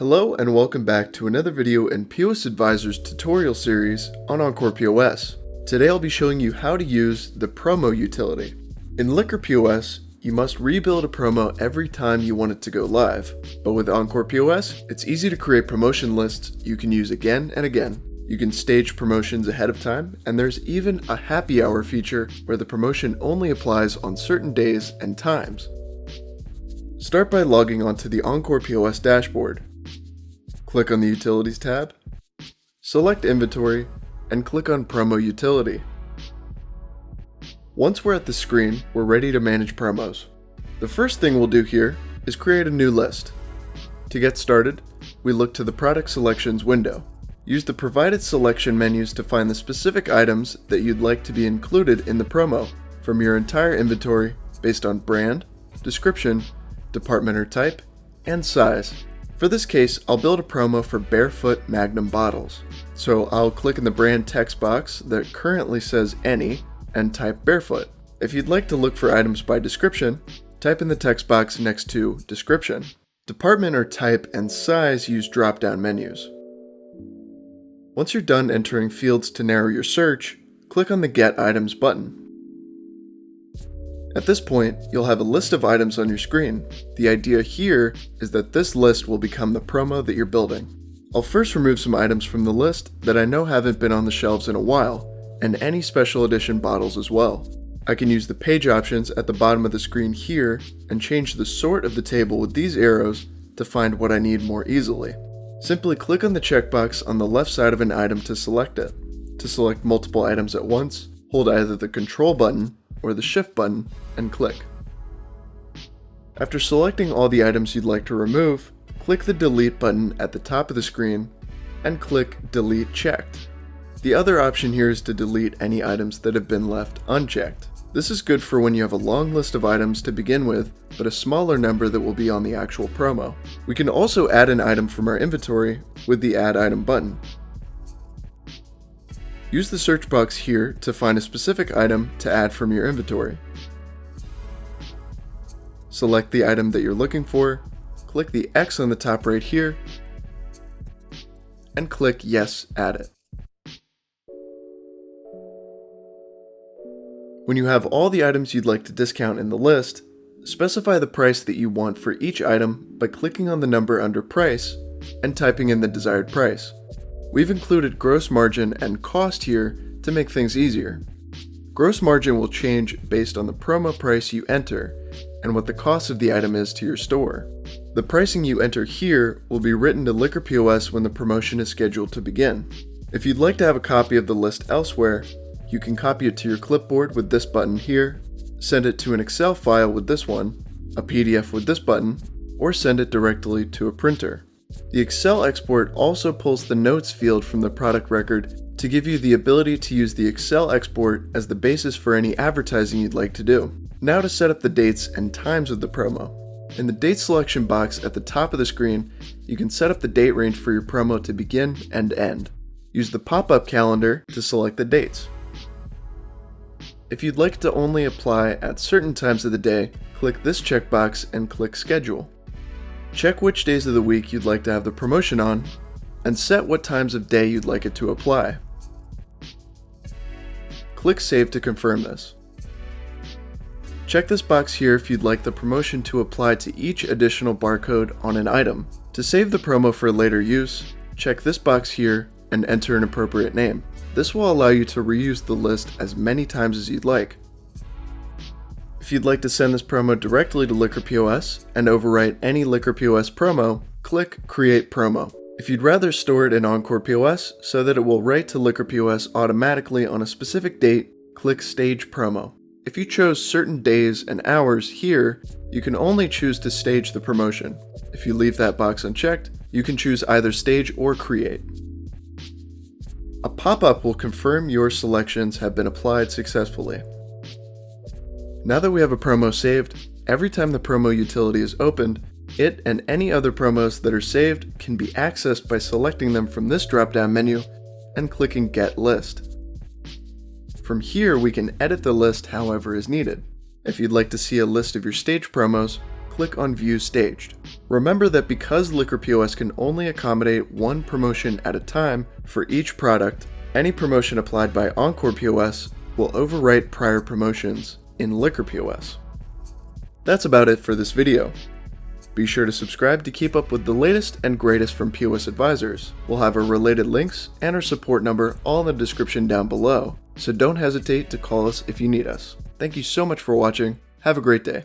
Hello and welcome back to another video in POSAdvisors tutorial series on EncorePOS. Today I'll be showing you how to use the promo utility. In EncorePOS, you must rebuild a promo every time you want it to go live. But with EncorePOS, it's easy to create promotion lists you can use again and again. You can stage promotions ahead of time, and there's even a happy hour feature where the promotion only applies on certain days and times. Start by logging onto the EncorePOS dashboard. Click on the Utilities tab, select Inventory, and click on Promo Utility. Once we're at the screen, we're ready to manage promos. The first thing we'll do here is create a new list. To get started, we look to the Product Selections window. Use the provided selection menus to find the specific items that you'd like to be included in the promo from your entire inventory based on brand, description, department or type, and size. For this case, I'll build a promo for Barefoot Magnum bottles. So I'll click in the brand text box that currently says Any and type Barefoot. If you'd like to look for items by description, type in the text box next to Description. Department or type and size use drop-down menus. Once you're done entering fields to narrow your search, click on the Get Items button. At this point, you'll have a list of items on your screen. The idea here is that this list will become the promo that you're building. I'll first remove some items from the list that I know haven't been on the shelves in a while, and any special edition bottles as well. I can use the page options at the bottom of the screen here and change the sort of the table with these arrows to find what I need more easily. Simply click on the checkbox on the left side of an item to select it. To select multiple items at once, hold either the Control button or the Shift button and click. After selecting all the items you'd like to remove, click the Delete button at the top of the screen and click Delete Checked. The other option here is to delete any items that have been left unchecked. This is good for when you have a long list of items to begin with, but a smaller number that will be on the actual promo. We can also add an item from our inventory with the Add Item button. Use the search box here to find a specific item to add from your inventory. Select the item that you're looking for, click the X on the top right here, and click Yes, Add It. When you have all the items you'd like to discount in the list, specify the price that you want for each item by clicking on the number under Price and typing in the desired price. We've included gross margin and cost here to make things easier. Gross margin will change based on the promo price you enter and what the cost of the item is to your store. The pricing you enter here will be written to EncorePOS when the promotion is scheduled to begin. If you'd like to have a copy of the list elsewhere, you can copy it to your clipboard with this button here, send it to an Excel file with this one, a PDF with this button, or send it directly to a printer. The Excel export also pulls the notes field from the product record to give you the ability to use the Excel export as the basis for any advertising you'd like to do. Now to set up the dates and times of the promo. In the date selection box at the top of the screen, you can set up the date range for your promo to begin and end. Use the pop-up calendar to select the dates. If you'd like to only apply at certain times of the day, click this checkbox and click Schedule. Check which days of the week you'd like to have the promotion on, and set what times of day you'd like it to apply. Click Save to confirm this. Check this box here if you'd like the promotion to apply to each additional barcode on an item. To save the promo for later use, check this box here and enter an appropriate name. This will allow you to reuse the list as many times as you'd like. If you'd like to send this promo directly to EncorePOS and overwrite any EncorePOS promo, click Create Promo. If you'd rather store it in EncorePOS so that it will write to EncorePOS automatically on a specific date, click Stage Promo. If you chose certain days and hours here, you can only choose to stage the promotion. If you leave that box unchecked, you can choose either Stage or Create. A pop-up will confirm your selections have been applied successfully. Now that we have a promo saved, every time the promo utility is opened, it and any other promos that are saved can be accessed by selecting them from this drop-down menu and clicking Get List. From here, we can edit the list however is needed. If you'd like to see a list of your stage promos, click on View Staged. Remember that because EncorePOS can only accommodate one promotion at a time for each product, any promotion applied by EncorePOS will overwrite prior promotions in EncorePOS. That's about it for this video. Be sure to subscribe to keep up with the latest and greatest from POSAdvisors. We'll have our related links and our support number all in the description down below, so don't hesitate to call us if you need us. Thank you so much for watching. Have a great day.